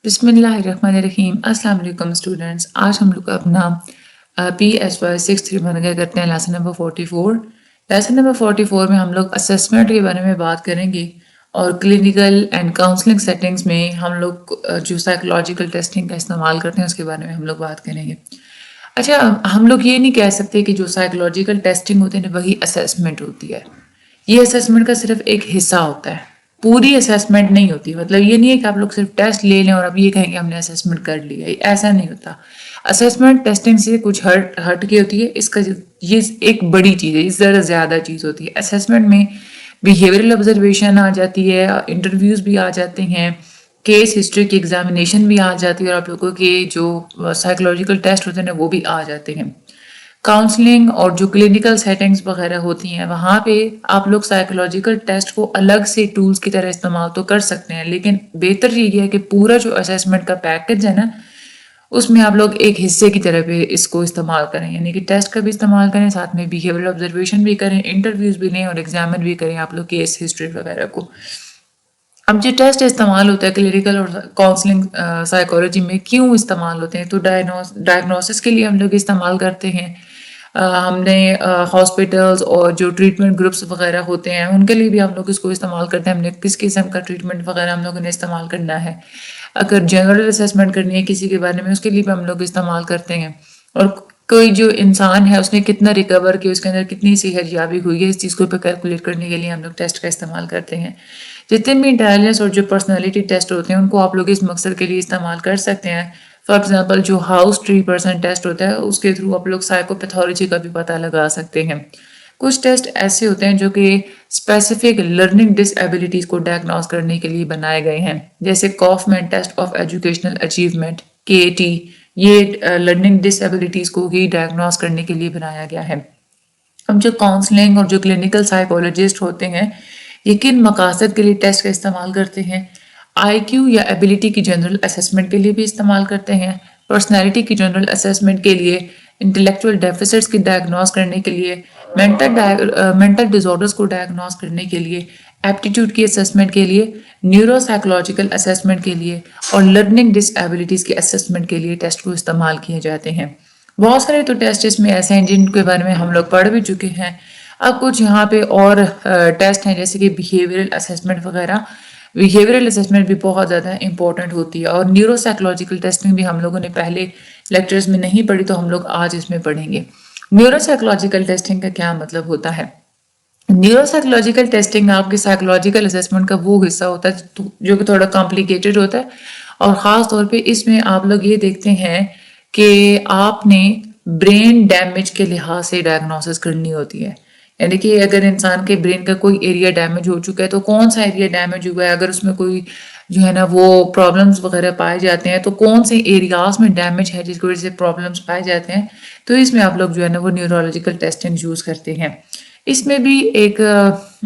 بسم اللہ الرحمن الرحیم۔ السلام علیکم اسٹوڈنٹس، آج ہم لوگ اپنا PSY 6 منگا کرتے ہیں لیسن نمبر 44۔ لیسن نمبر 44 میں ہم لوگ اسسمنٹ کے بارے میں بات کریں گے اور کلینکل اینڈ کاؤنسلنگ سیٹنگز میں ہم لوگ جو سائیکولوجیکل ٹیسٹنگ کا استعمال کرتے ہیں اس کے بارے میں ہم لوگ بات کریں گے۔ اچھا، ہم لوگ یہ نہیں کہہ سکتے کہ جو سائیکولوجیکل ٹیسٹنگ ہوتی ہے وہی اسسمنٹ ہوتی ہے۔ یہ اسسمنٹ کا صرف ایک حصہ ہوتا ہے، پوری اسسمنٹ نہیں ہوتی۔ مطلب یہ نہیں ہے کہ آپ لوگ صرف ٹیسٹ لے لیں اور اب یہ کہیں کہ ہم نے اسسمنٹ کر لیا، ایسا نہیں ہوتا۔ اسسمنٹ ٹیسٹنگ سے کچھ ہٹ کے ہوتی ہے، اس کا یہ ایک بڑی چیز ہے، اس ذرا زیادہ چیز ہوتی ہے۔ اسسمنٹ میں بیہیویئرل آبزرویشن آ جاتی ہے، انٹرویوز بھی آ جاتے ہیں، کیس ہسٹری کی ایگزامینیشن بھی آ جاتی ہے، اور آپ لوگوں کے جو سائیکولوجیکل ٹیسٹ ہوتے ہیں وہ بھی آ جاتے ہیں۔ کاؤنسلنگ اور جو کلینکل سیٹنگز وغیرہ ہوتی ہیں وہاں پہ آپ لوگ سائیکولوجیکل ٹیسٹ کو الگ سے ٹولز کی طرح استعمال تو کر سکتے ہیں، لیکن بہتر یہ ہے کہ پورا جو اسسمنٹ کا پیکج ہے نا اس میں آپ لوگ ایک حصے کی طرح پہ اس کو استعمال کریں، یعنی کہ ٹیسٹ کا بھی استعمال کریں، ساتھ میں بیہیویئرل آبزرویشن بھی کریں، انٹرویوز بھی لیں اور ایگزامن بھی کریں آپ لوگ کیس ہسٹری وغیرہ کو۔ اب جو ٹیسٹ استعمال ہوتا ہے کلینکل اور کاؤنسلنگ سائیکالوجی میں کیوں استعمال ہوتے ہیں، تو ڈائگنوسس کے لیے ہم لوگ استعمال کرتے ہیں۔ ہم نے ہاسپٹلز اور جو ٹریٹمنٹ گروپس وغیرہ ہوتے ہیں ان کے لیے بھی ہم لوگ اس کو استعمال کرتے ہیں، ہم نے کس قسم کا ٹریٹمنٹ وغیرہ ہم لوگوں نے استعمال کرنا ہے۔ اگر جنرل اسسمنٹ کرنی ہے کسی کے بارے میں اس کے لیے بھی ہم لوگ استعمال کرتے ہیں، اور کوئی جو انسان ہے اس نے کتنا ریکور کیا، اس کے اندر کتنی صحت یابی ہوئی ہے، اس چیز کو کیلکولیٹ کرنے کے لیے ہم لوگ ٹیسٹ کا استعمال کرتے ہیں۔ جتنے بھی انٹیلیجنس اور جو پرسنالٹی ٹیسٹ ہوتے ہیں ان کو آپ لوگ اس مقصد کے لیے استعمال کر سکتے ہیں۔ فار ایگزامپل جو ہاؤس ٹری پرسن ٹیسٹ ہوتا ہے اس کے تھرو آپ لوگ سائیکوپیتھولوجی کا بھی پتہ لگا سکتے ہیں۔ کچھ ٹیسٹ ایسے ہوتے ہیں جو کہ اسپیسیفک لرننگ ڈس ایبلٹیز کو ڈائگنوز کرنے کے لیے بنائے گئے ہیں، جیسے Kaufman test of educational achievement KAT، یہ لرننگ ڈس ایبلٹیز کو ہی ڈائگنوز کرنے کے لیے بنایا گیا ہے۔ اب جو کاؤنسلنگ اور جو کلینکل سائیکولوجسٹ ہوتے ہیں یہ کن مقاصد کے لیے ٹیسٹ کا استعمال کرتے ہیں؟ IQ یا ایبلٹی کی جنرل اسسمنٹ کے لیے بھی استعمال کرتے ہیں، پرسنالٹی کی جنرل اسسمنٹ کے لیے، انٹلیکچوئل ڈیفیسٹس کی ڈائگنوز کرنے کے لیے، مینٹل ڈیز آرڈرز کو ڈائگنوز کرنے کے لیے، ایپٹیٹیوڈ کی اسسمنٹ کے لیے، نیورو سائیکولوجیکل اسسمنٹ کے لیے، اور لرننگ ڈس ایبلٹیز کی اسسمنٹ کے لیے ٹیسٹ کو استعمال کیے جاتے ہیں۔ بہت سارے تو ٹیسٹ اس میں ایسے ہیں جن کے بارے میں ہم لوگ پڑھ بھی چکے ہیں۔ اب کچھ یہاں پہ اور ٹیسٹ ہیں جیسے کہ بیہیویئرل اسسمنٹ وغیرہ۔ بیہیویئرل اسسمنٹ بھی بہت زیادہ امپورٹنٹ ہوتی ہے، اور نیورو سائیکولوجیکل ٹیسٹنگ بھی ہم لوگوں نے پہلے لیکچرز میں نہیں پڑھی تو ہم لوگ آج اس میں پڑھیں گے۔ نیورو سائیکولوجیکل ٹیسٹنگ کا کیا مطلب ہوتا ہے؟ نیورو سائیکولوجیکل ٹیسٹنگ آپ کے سائیکولوجیکل اسسمنٹ کا وہ حصہ ہوتا ہے جو کہ تھوڑا کمپلیکیٹڈ ہوتا ہے، اور خاص طور پہ اس میں آپ لوگ یہ دیکھتے ہیں کہ آپ نے برین ڈیمیج کے لحاظ سے ڈائگنوسس کرنی ہوتی ہے، یعنی کہ اگر انسان کے برین کا کوئی ایریا ڈیمیج ہو چکا ہے تو کون سا ایریا ڈیمیج ہوا ہے، اگر اس میں کوئی جو ہے نا وہ پرابلمس وغیرہ پائے جاتے ہیں تو کون سے ایریاز میں ڈیمیج ہے جس کی وجہ سے پرابلمس پائے جاتے ہیں، تو اس میں آپ لوگ جو ہے نا وہ نیورولوجیکل ٹیسٹنگ یوز کرتے ہیں۔ اس میں بھی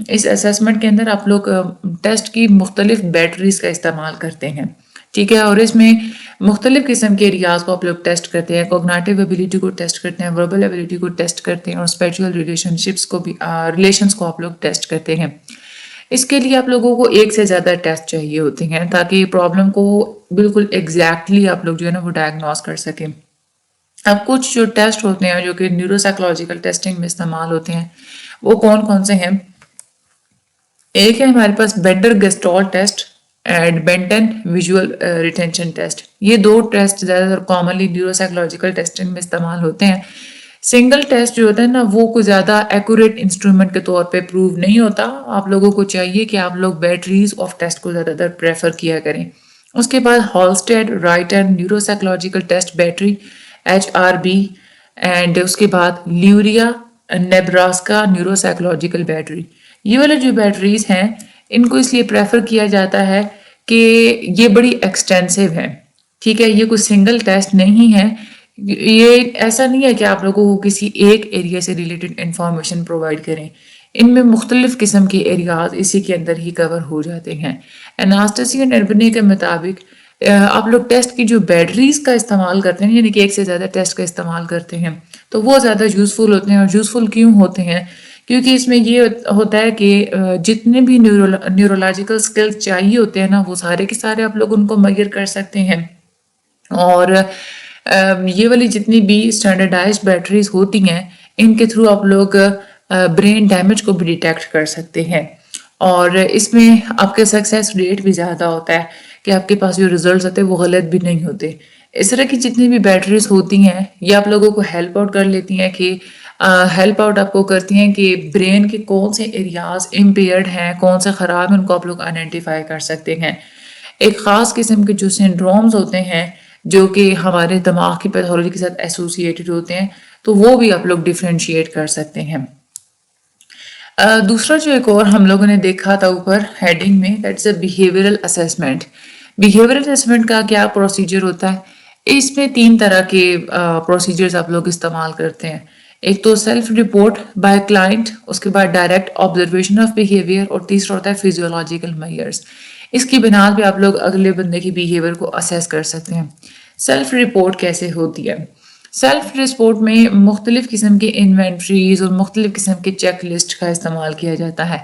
اس اسسمنٹ کے اندر آپ لوگ ٹیسٹ کی مختلف بیٹریز کا استعمال کرتے ہیں، ٹھیک ہے، اور اس میں مختلف قسم کے ایریاز کو آپ لوگ ٹیسٹ کرتے ہیں، کوگنیٹو ایبلٹی کو ٹیسٹ کرتے ہیں، وربل ایبلٹی کو ٹیسٹ کرتے ہیں، اور اسپیچول ریلیشنس کو آپ لوگ ٹیسٹ کرتے ہیں۔ اس کے لیے آپ لوگوں کو ایک سے زیادہ ٹیسٹ چاہیے ہوتے ہیں تاکہ پرابلم کو بالکل ایگزیکٹلی آپ لوگ جو ہے نا وہ ڈائگنوز کر سکیں۔ اب کچھ جو ٹیسٹ ہوتے ہیں جو کہ نیورو سائیکولوجیکل ٹیسٹنگ میں استعمال ہوتے ہیں وہ کون کون سے ہیں؟ ایک ہے ہمارے پاس Bender Gestalt test and Benton visual retention test. یہ دو ٹیسٹ زیادہ تر کامنلی نیورو سائیکولوجیکل ٹیسٹنگ میں استعمال ہوتے ہیں۔ سنگل ٹیسٹ جو ہوتا ہے نا وہ کوئی زیادہ ایکوریٹ انسٹرومنٹ کے طور پہ پروو نہیں ہوتا، آپ لوگوں کو چاہیے کہ آپ لوگ بیٹریز آف ٹیسٹ کو زیادہ تر پریفر کیا کریں۔ اس کے بعد Halstead Reitan neuropsychological test battery HRB، and اس کے بعد Luria Nebraska neuropsychological battery. یہ والے جو بیٹریز ہیں ان کو اس لیے پریفر کیا جاتا ہے کہ یہ بڑی ایکسٹینسو ہے، ٹھیک ہے، یہ کوئی سنگل ٹیسٹ نہیں ہے، یہ ایسا نہیں ہے کہ آپ لوگوں کو کسی ایک ایریا سے ریلیٹڈ انفارمیشن پرووائڈ کریں، ان میں مختلف قسم کے ایریاز اسی کے اندر ہی کور ہو جاتے ہیں۔ اناسٹسی اینڈ اربنی کے مطابق آپ لوگ ٹیسٹ کی جو بیٹریز کا استعمال کرتے ہیں، یعنی کہ ایک سے زیادہ ٹیسٹ کا استعمال کرتے ہیں، تو وہ زیادہ یوزفل ہوتے ہیں، اور یوزفل کیوں ہوتے ہیں کیونکہ اس میں یہ ہوتا ہے کہ جتنے بھی نیورولوجیکل اسکلز چاہیے ہوتے ہیں نا وہ سارے کے سارے آپ لوگ ان کو میئر کر سکتے ہیں. اور یہ والی جتنی بھی اسٹینڈرڈائزڈ بیٹریز ہوتی ہیں ان کے تھرو آپ لوگ برین ڈیمیج کو بھی ڈیٹیکٹ کر سکتے ہیں. اور اس میں آپ کے سکسیس ریٹ بھی زیادہ ہوتا ہے کہ آپ کے پاس جو ریزلٹس ہوتے ہیں وہ غلط بھی نہیں ہوتے. اس طرح کی جتنی بھی بیٹریز ہوتی ہیں یہ آپ لوگوں کو ہیلپ آؤٹ کر لیتی ہیں کہ ہیلپ آؤٹ آپ کو کرتی ہیں کہ برین کے کون سے ایریاز امپیئرڈ ہیں، کون سے خراب ہیں، ان کو آپ لوگ آئیڈینٹیفائی کر سکتے ہیں. ایک خاص قسم کے جو سنڈرومز ہوتے ہیں جو کہ ہمارے دماغ کی پیتھولوجی کے ساتھ ایسوسیٹڈ ہوتے ہیں تو وہ بھی آپ لوگ ڈیفرینشیٹ کر سکتے ہیں. دوسرا جو ایک اور ہم لوگوں نے دیکھا تھا اوپر ہیڈنگ میں that is a behavioural assessment. Behavioural assessment کا کیا پروسیجر ہوتا ہے؟ اس میں 3 طرح کے پروسیجرز آپ لوگ استعمال کرتے ہیں. ایک تو سیلف رپورٹ بائی کلائنٹ، اس کے بعد ڈائریکٹ آبزرویشن آف بیہیویئر، اور تیسرا ہوتا ہے فیزیولوجیکل میئرز. اس کی بنا پہ آپ لوگ اگلے بندے کی بیہیویئر کو اسیس کر سکتے ہیں. سیلف رپورٹ کیسے ہوتی ہے؟ سیلف رپورٹ میں مختلف قسم کے انوینٹریز اور مختلف قسم کے چیک لسٹ کا استعمال کیا جاتا ہے.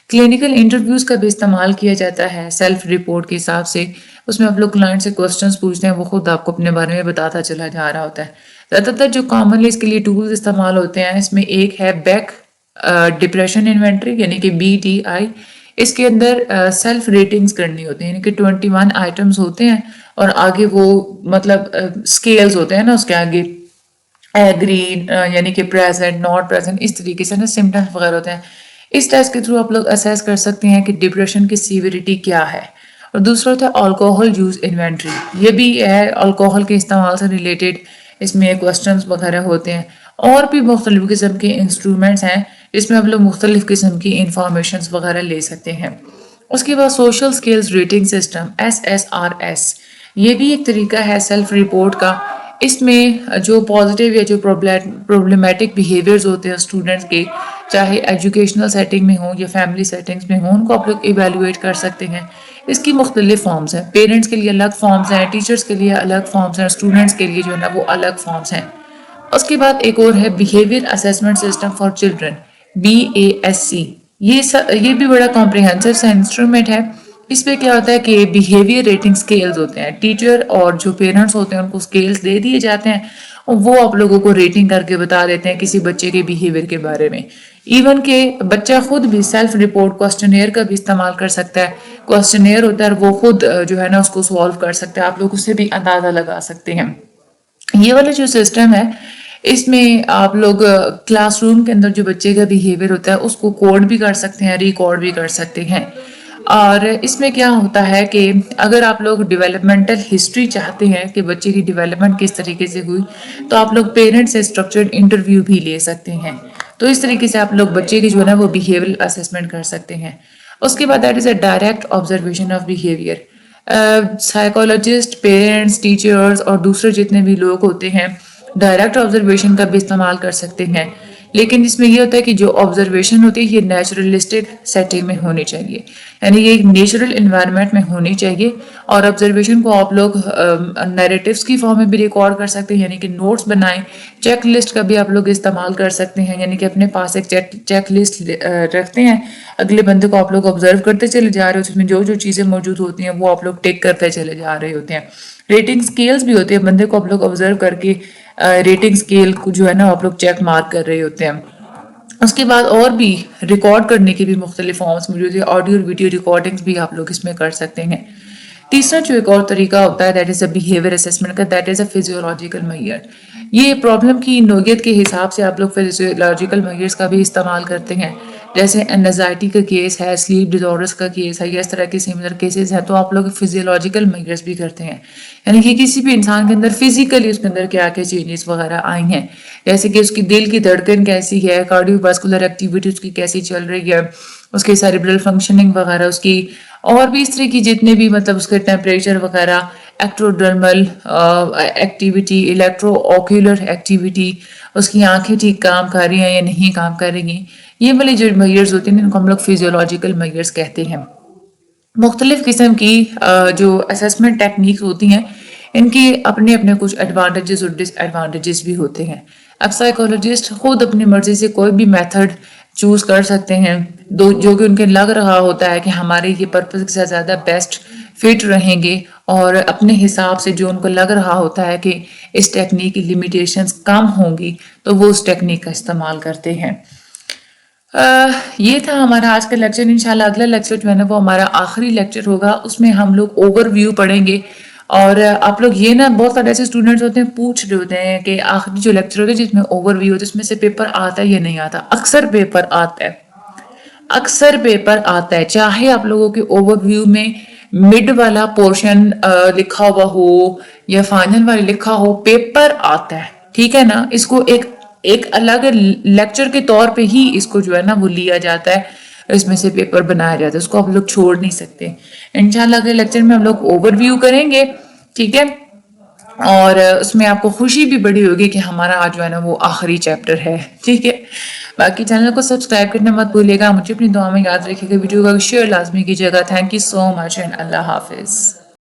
کلینکل انٹرویوز کا بھی استعمال کیا جاتا ہے سیلف رپورٹ کے حساب سے. اس میں آپ لوگ کلائنٹ سے کوسچنز پوچھتے ہیں، وہ خود آپ کو اپنے بارے میں بتاتا چلا جا رہا ہوتا ہے. زیادہ تر جو کامنلی اس کے لیے ٹولز استعمال ہوتے ہیں اس میں ایک ہے بیک ڈپریشن انوینٹری یعنی کہ BDI. اس کے اندر سیلف ریٹنگز کرنی ہوتی ہیں یعنی کہ 21 آئٹمز ہوتے ہیں اور آگے وہ مطلب اسکیلز ہوتے ہیں نا، اس کے آگے ایگری یعنی کہ پریزنٹ، ناٹ پریزنٹ، اس طریقے سے نا سمٹمس وغیرہ ہوتے ہیں. اس ٹیسٹ کے تھرو آپ لوگ اسیس کر سکتے ہیں کہ ڈپریشن کی سیویریٹی کیا ہے. اور دوسرا ہوتا ہے الکوہل یوز انوینٹری. یہ بھی ہے الکوہل کے استعمال سے ریلیٹڈ، اس میں کوسچنز وغیرہ ہوتے ہیں. اور بھی مختلف قسم کے انسٹرومنٹس ہیں جس میں آپ لوگ مختلف قسم کی انفارمیشنز وغیرہ لے سکتے ہیں. اس کے بعد social skills rating system SSRS، یہ بھی ایک طریقہ ہے سیلف رپورٹ کا. اس میں جو پازیٹیو یا جو پرابلمیٹک بیہیویئرز ہوتے ہیں اسٹوڈنٹس کے، چاہے ایجوکیشنل سیٹنگ میں ہوں یا فیملی سیٹنگز میں ہوں، ان کو آپ لوگ ایویلویٹ کر سکتے ہیں. اس کی مختلف فارمز ہیں. پیرنٹس کے لیے الگ فارمز ہیں، ٹیچرس کے لیے الگ فارمز ہیں، اسٹوڈنٹس کے لیے جو ہے نا وہ الگ فارمز ہیں. اس کے بعد ایک اور ہے behaviour assessment system for children BASC. یہ بھی بڑا کمپریہنسو سا انسٹرومنٹ ہے. اس پہ کیا ہوتا ہے کہ بیہیویئر ریٹنگ سکیلز ہوتے ہیں. ٹیچر اور جو پیرنٹس ہوتے ہیں ان کو سکیلز دے دیے جاتے ہیں اور وہ آپ لوگوں کو ریٹنگ کر کے بتا دیتے ہیں کسی بچے کے بیہیویئر کے بارے میں. ایون کہ بچہ خود بھی سیلف رپورٹ کوسچنیئر کا بھی استعمال کر سکتا ہے. کوسچنیئر ہوتا ہے اور وہ خود جو ہے نا اس کو سالو کر سکتا ہے. آپ لوگ اس سے بھی اندازہ لگا سکتے ہیں. یہ والا جو سسٹم ہے اس میں آپ لوگ کلاس روم کے اندر جو بچے کا بیہیویئر ہوتا ہے اس کو کوڈ بھی کر سکتے ہیں، ریکارڈ بھی کر سکتے ہیں. اور اس میں کیا ہوتا ہے کہ اگر آپ لوگ ڈیولپمنٹل ہسٹری چاہتے ہیں کہ بچے کی ڈیولپمنٹ کس طریقے سے ہوئی تو آپ لوگ پیرنٹ سے اسٹرکچرڈ انٹرویو بھی لے سکتے ہیں. تو اس طریقے سے آپ لوگ بچے کی جو ہے نا وہ بیہیویئرل اسیسمنٹ کر سکتے ہیں. اس کے بعد that is a direct observation of behaviour. Psychologist, parents, teachers اور دوسرے جتنے بھی لوگ ہوتے ہیں ڈائریکٹ آبزرویشن کا بھی استعمال کر سکتے ہیں. لیکن اس میں یہ ہوتا ہے کہ جو آبزرویشن ہوتی ہے یہ نیچرلسٹک سیٹنگ میں ہونی چاہیے، یعنی یہ ایک نیچرل انوائرمنٹ میں ہونی چاہیے. اور آبزرویشن کو آپ لوگ نیریٹیوز کی فارم میں بھی ریکارڈ کر سکتے ہیں یعنی کہ نوٹس بنائیں. چیک لسٹ کا بھی آپ لوگ استعمال کر سکتے ہیں یعنی کہ اپنے پاس ایک چیک لسٹ رکھتے ہیں. اگلے بندے کو آپ لوگ آبزرو کرتے چلے جا رہے ہوتے ہیں، اس میں جو جو چیزیں موجود ہوتی ہیں وہ آپ لوگ ٹیک کرتے چلے جا رہے ہوتے ہیں. ریٹنگ سکیلز بھی ہوتے ہیں، بندے کو آپ لوگ آبزرو کر کے ریٹنگ سکیل کو جو ہے نا آپ لوگ چیک مارک کر رہے ہوتے ہیں. اس کے بعد اور بھی ریکارڈ کرنے کے بھی مختلف فارمز موجود ہیں. آڈیو اور ویڈیو ریکارڈنگز بھی آپ لوگ اس میں کر سکتے ہیں. تیسرا جو ایک اور طریقہ ہوتا ہے that is a behaviour assessment کا، that is a physiological measure. یہ پرابلم کی نوعیت کے حساب سے آپ لوگ فزیولوجیکل میئرس کا بھی استعمال کرتے ہیں. جیسے انزائٹی کا کیس ہے، سلیپ ڈس آرڈرس کا کیس ہے، یا اس طرح کے سملر کیسز ہیں تو آپ لوگ فزیولوجیکل میئرس بھی کرتے ہیں. یعنی کہ کسی بھی انسان کے اندر فزیکلی اس کے اندر کیا کیا چینجز وغیرہ آئی ہیں، جیسے کہ اس کی دل کی دھڑکن کیسی ہے، کارڈیو واسکولر ایکٹیویٹی اس کی کیسی چل رہی ہے، اس کی سیریبرل فنکشننگ وغیرہ اس کی، اور بھی اس طرح کی جتنے بھی مطلب اس کے ٹیمپریچر وغیرہ، ایکٹروڈرمل ایکٹیویٹی، الیکٹرو اوکیولر ایکٹیویٹی، اس کی آنکھیں ٹھیک کام کر رہی ہیں یا نہیں کام کر رہی ہیں. یہ والی جو میئرز ہوتی ہیں ان کو ہم لوگ فزیولوجیکل میئرز کہتے ہیں. مختلف قسم کی جو اسیسمنٹ ٹیکنیکس ہوتی ہیں ان کی اپنے اپنے کچھ ایڈوانٹیجز اور ڈس ایڈوانٹیجز بھی ہوتے ہیں. اب سائیکولوجسٹ خود اپنی مرضی سے کوئی بھی میتھڈ چوز کر سکتے ہیں جو کہ ان کے لگ رہا ہوتا ہے کہ ہمارے یہ پرپز سے زیادہ بیسٹ فٹ رہیں گے، اور اپنے حساب سے جو ان کو لگ رہا ہوتا ہے کہ اس ٹیکنیک کی لیمیٹیشنز کم ہوں گی تو وہ اس ٹیکنیک کا استعمال کرتے ہیں۔ یہ تھا ہمارا آج کا لیکچر۔ انشاءاللہ اگلا لیکچر جو ہے نا وہ ہمارا آخری لیکچر ہوگا، اس میں ہم لوگ اوور ویو پڑھیں گے۔ اور آپ لوگ یہ نا بہت سارے ایسے اسٹوڈنٹس ہوتے ہیں پوچھ رہے ہوتے ہیں کہ آخری جو لیکچر ہوتا ہے جس میں اوور ویو ہوتا ہے اس میں سے پیپر آتا ہے یا نہیں آتا؟ اکثر پیپر آتا ہے، اکثر پیپر آتا ہے، چاہے آپ لوگوں کے اوور ویو میں مڈ والا پورشن لکھا ہوا ہو یا فائنل والا لکھا ہو، پیپر آتا ہے، ٹھیک ہے نا۔ اس کو ایک الگ لیکچر کے طور پہ ہی اس کو جو ہے نا وہ لیا جاتا ہے، اس میں سے پیپر بنایا جاتا ہے، اس کو آپ لوگ چھوڑ نہیں سکتے۔ انشاءاللہ اگلے لیکچر میں ہم لوگ اوور ویو کریں گے، ٹھیک ہے، اور اس میں آپ کو خوشی بھی بڑی ہوگی کہ ہمارا آج جو ہے نا وہ آخری چیپٹر ہے، ٹھیک ہے۔ باقی چینل کو سبسکرائب کرنا مت بھولیے گا، مجھے اپنی دعا میں یاد رکھیے گا، ویڈیو کا شیئر لازمی کیجیے گا۔ Thank you so much and اللہ حافظ۔